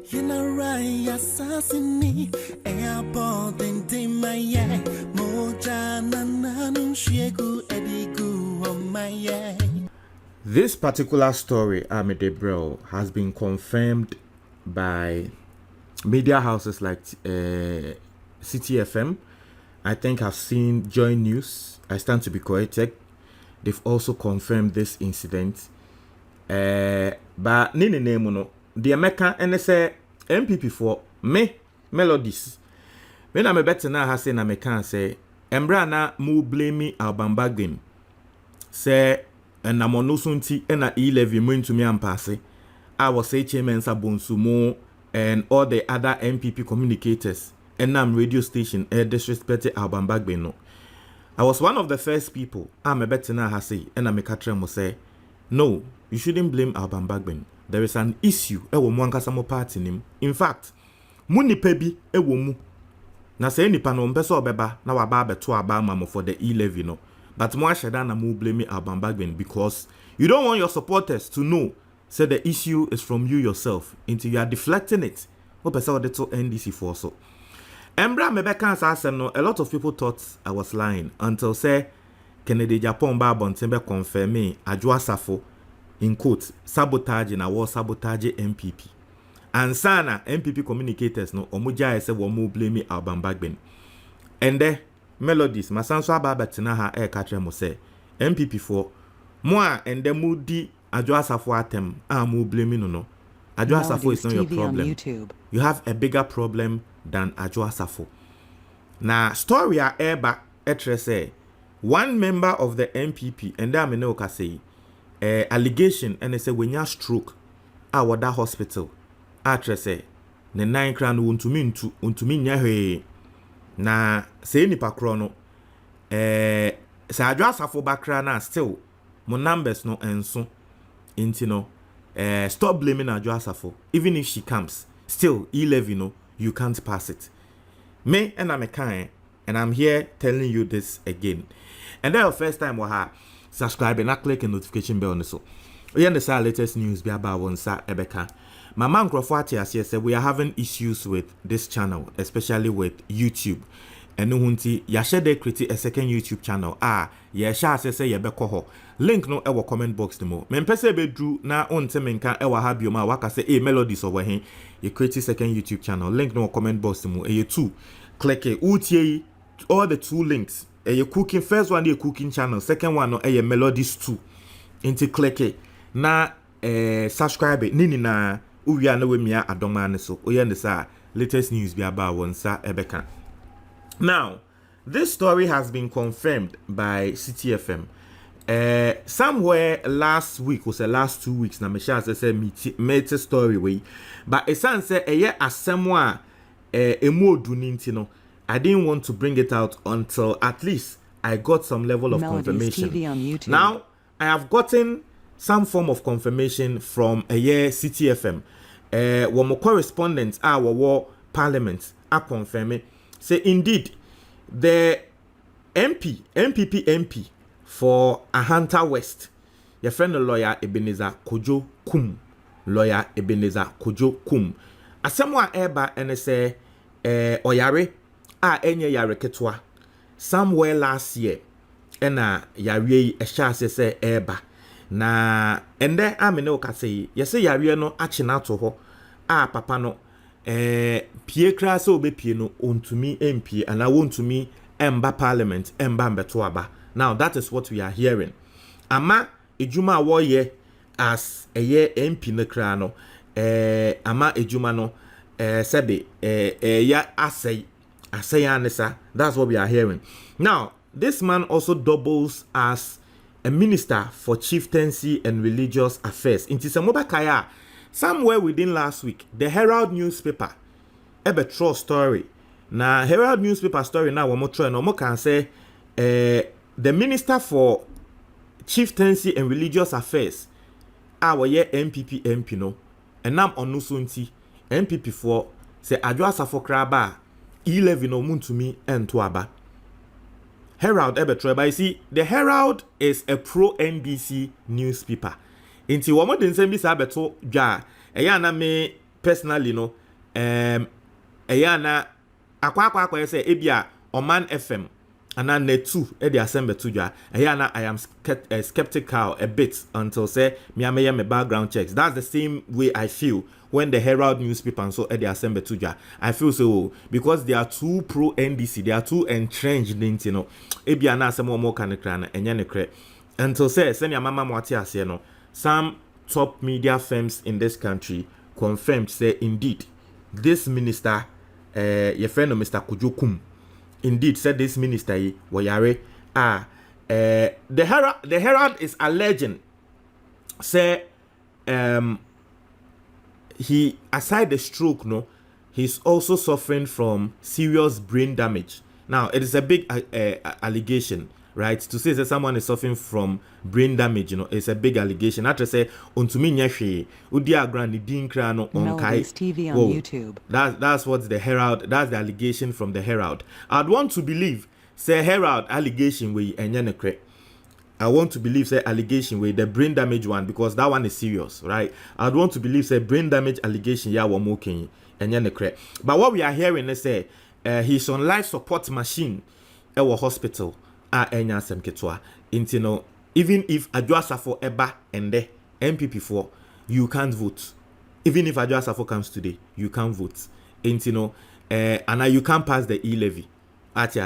You know right, assassinate. Airport and Timaya. Moja nananum shegu edigu on my. This particular story, Amede Bro, has been confirmed by media houses like City FM. I think I've seen Joy News. I stand to be corrected. They've also confirmed this incident. But nini name no the American and say NPP for me melodies. When I'm a better now has say American say Embrana mu blame me Albambagin. Say and I'm on no sunti and E-Levy mo into me and pass. I was say chairman Sabonsumo and all the other NPP communicators and radio station disrespected Albambagin no. I was one of the first people. I'm a better now has say and I'm a catcher mo say no, you shouldn't blame Albambagin. There is an issue ewo mu ankasa mo party nim. In fact, mu nipa bi ewo mu. Na say nipa no mpe so obeba na waba abeto aba mamo for the E-Levy no. But mo asheda na mu blame Albambagin because you don't want your supporters to know say the issue is from you yourself until you are deflecting it. What person the to NDC for so. Embra mebeka asem no, a lot of people thought I was lying until say Kennedy Japan ba bontembe confirm me Adwoa Safo in quotes sabotage na war sabotage NPP. And sana NPP communicators no omuja say wo mu blame Albambagin. And the melodies masanso aba betina ha e katre mo say NPP for mo a and the mu di Adwoa Safo atem a mu blame no. Adwoa Safo is not your problem. You have a bigger problem than Adwoa Safo. Na story a eba etre say one member of the NPP and I know ka say allegation and they say when you stroke our that hospital atre say ne 9 crown untumi nya hwe na say nipa kro no say Adwoa Safo bakra na still mo numbers no enso inti no stop blaming Adwoa Safo. Even if she comes still E-Levy no you can't pass it. Me and I'm a kind and I'm here telling you this again. And then the first time we have subscribe and click the notification bell on so. We understand latest news be about one sa Ebeka. My man Crofati has said we are having issues with this channel, especially with YouTube. And no hunti ya share they create a second YouTube channel. Ya share say ya beko ho. Link no ewa comment box the mo. Men pese be drew na on temenka ewa habio ma waka say melodies over here. You create a second YouTube channel. Link no comment box the mo. You two click it. Utie all the two links. A cooking first one a cooking channel, second one no a melodies 2. Into click it. Na subscribe it. Nini na uya na we mia adoma so. Oya ndesa latest news be about one sa Ebeka. Now, this story has been confirmed by City FM. Somewhere last week, or say last 2 weeks, na me sure say made a story way. But it sounds say a somewhere emo duninti no. I didn't want to bring it out until at least I got some level of confirmation. TV on YouTube. Now, I have gotten some form of confirmation from City FM. One more correspondents our parliament are confirming. Say indeed, the NPP MP for Ahanta West, your friend the lawyer Ebenezer Kojo Kum. Lawyer Ebenezer Kojo Kum. Asemwa eba and say Oyare. Enye yare ketwa somewhere last year ena yare ehya se eba na ende amene o ka say yese yare no achi na to ho papa no pie kra se obepie no ontumi MP ana wontumi emba parliament emba mbeto aba. Now that is what we are hearing. Ama ejuma wo ye as eye MP ne kra no ama ejuma no sebe ya asay that's what we are hearing. Now, this man also doubles as a minister for chieftaincy and religious affairs. In Tisamobakaya, somewhere within last week, the Herald newspaper, a true story. Now, Herald newspaper story now, one more try, no more can say, the minister for chieftaincy and religious affairs, our year NPP MP no, and now on Nusunti, NPP for say Adwoa Safo kraba. E-Levy no muntumi ento aba. Herald ebetreba. You see, the Herald is a pro-NDC newspaper. Inti wamo den sembi sa beto dwa. Eya na me personally no eyana akwa say ebia Oman FM and then the two the assembly to ja I am skeptical a bit until say me my background checks. That's the same way I feel when the Herald newspaper and so the assembly to ja. I feel so because they are too pro NDC, they are too entrenched in ebia na some more can cran and until say send your mama mwati no some top media firms in this country confirmed say indeed this minister your friend Mr. Kujukum indeed said this minister wayare the Herald is alleging say he aside the stroke no he's also suffering from serious brain damage. Now it is a big allegation, right? To say that someone is suffering from brain damage, it's a big allegation. After say untumi nyehwe udi agrani din kra no onkai TV on YouTube. That's what the Herald, that's the allegation from the Herald. I'd want to believe say Herald allegation we enye. I want to believe say allegation with the brain damage one because that one is serious, right? I'd want to believe say brain damage allegation ya wa moking enye. But what we are hearing is say he's on life support machine at a hospital enya semketwa intino even if Adwoasafo eba ende NPP for you can't vote. Even if Adwoasafo comes today you can't vote intino and you can't pass the E-Levy at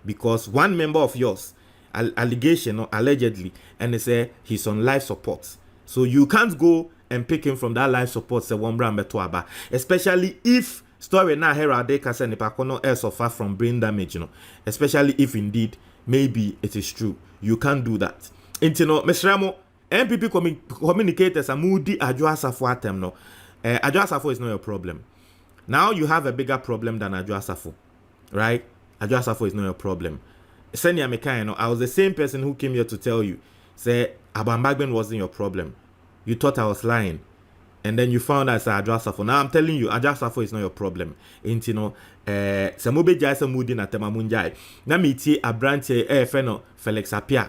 because one member of yours allegation or allegedly and they say he's on life support, so you can't go and pick him from that life support say one brand betuaba, especially if story now Herald they can say nipakono air suffer from brain damage, especially if indeed maybe it is true. You can't do that. Intino Mesramo NPP communicators are moody Adwoasafo atem no. Adwoasafo is not your problem. Now you have a bigger problem than Adwoasafo, right? Adwoasafo is not your problem. Senya Mekano, I was the same person who came here to tell you, say Abambagben wasn't your problem. You thought I was lying. And then you found out Adwoasafo. Now I'm telling you, Adwoasafo is not your problem. Intino, Samobe Jaisa Moody na Temamunjai. Na miti Abrante feno Felix Apia.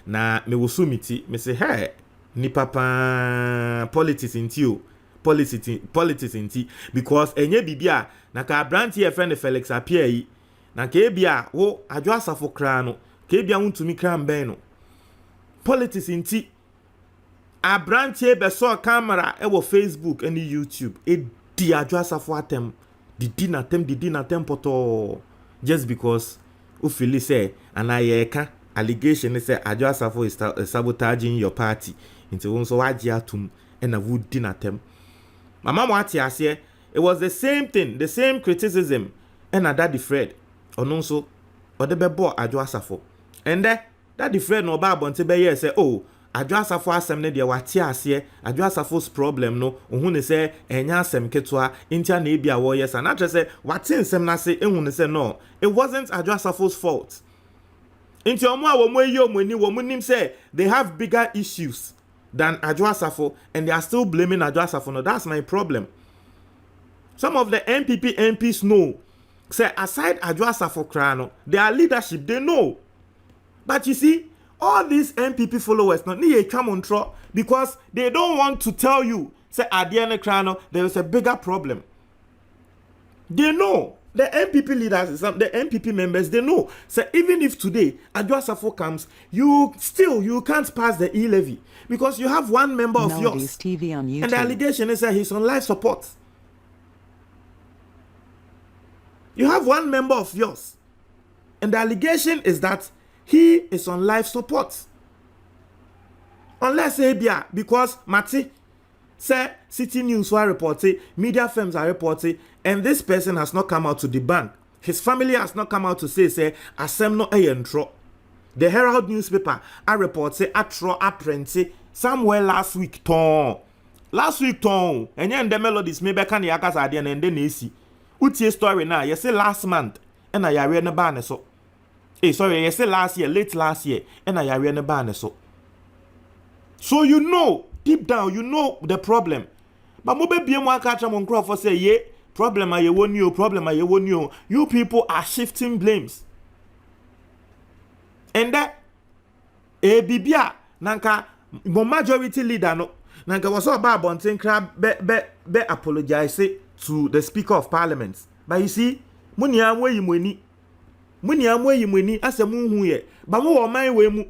Na me wusumiti, me say, hey, ni papa politics inti you. Politics inti. Because enye bibia, na ka Abrante feno Felix Apia yi. Na kebia wo Adwoasafo kra no kebia wuntumi kra mbeno politics inti Abrante beso camera ewo Facebook and YouTube di Adwoasafo atem didi na tem poto just because ufili say anayeka allegation say Adwoasafo is sabotaging your party into wonso waji atum and a wood din atem mama mo ati ase it was the same thing, the same criticism and a daddy Fred ononso odebebo Adwoasafo and that the friend no ba bonte be here say oh Adwoasafo asem ne de wate ase Adwoasafo's problem no ohun ne say enya asem ketua intia na ebia wo yes and na say wate nsem na say ehun ne say no it wasn't Adwoasafo's fault inti omo a wo mo yi omoni wo mo nim say they have bigger issues than Adwoasafo and they are still blaming Adwoasafo. No, that's my problem. Some of the NPP MPs know say aside Adwoasafo krano, their leadership they know. But you see, all these NPP followers not need a come on tro because they don't want to tell you say Adiane krano there is a bigger problem. They know the NPP leaders, the NPP members, they know. So even if today Adwoasafo comes, you can't pass the E-Levy because you have one member of yours TV on YouTube. And the allegation is that he's on life support. You have one member of yours, and the allegation is that he is on life support. Unless Abia, because Mati say City News are reporting, media firms are reporting, and this person has not come out to debunk. His family has not come out to say asem no ayentro. The Herald newspaper are reporting atro apprenti somewhere last week ton. And then the melodies maybe can yakas adian and then AC. Utie story now, you say last month, and I read the banner so. You say last year, late last year, and I read the banner so. So you know, deep down, you know the problem. But mobe be one catch on crowd say, yeah, problem I won you. You people are shifting blames. And that bibia nanka majority leader no. Nanga was all about Bontin Crab be apologize to the Speaker of Parliament. But you see, Muni am where you mweni as a moon here, but more my way mu.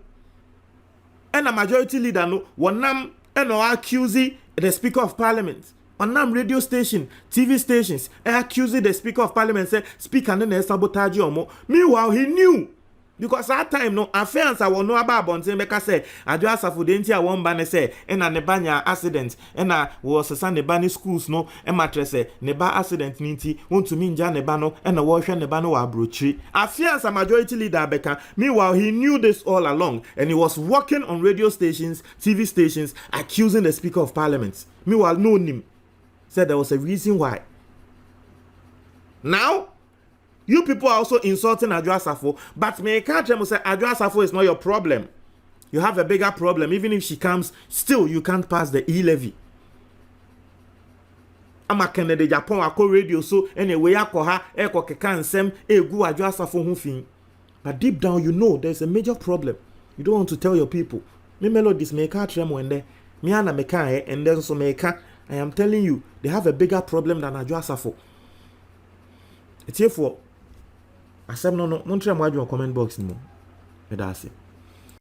And a majority leader no one nam and accuse the Speaker of Parliament. On nam radio station, TV stations, accuse the Speaker of Parliament say speak and then sabotage omo. Meanwhile, he knew. Because that time no affairs I will know about Bontin Becca say I just have to I won't ban say and a nebanya accident and I was a son nebani schools no and mattress neba accident ninti want to mean Jan nebano and a wash and nebano abrochi. Affairs a majority leader Becca. Meanwhile, he knew this all along and he was working on radio stations, TV stations, accusing the Speaker of Parliament. Meanwhile, no him said there was a reason why. Now you people are also insulting Adwoa Safo, but me can't say Adwoa Safo is not your problem. You have a bigger problem. Even if she comes, still you can't pass the E-Levy. I'm a Canada Japan ako radio so anyway akoha eko keka nsem egu Adwoa Safo ho fin. But deep down you know there's a major problem. You don't want to tell your people. Me melodies me can't trem when there. Me ana me can and then so me can. I am telling you, they have a bigger problem than Adwoa Safo. It's here for. Asem no try mo adwo comment box ni mo. Me da ase.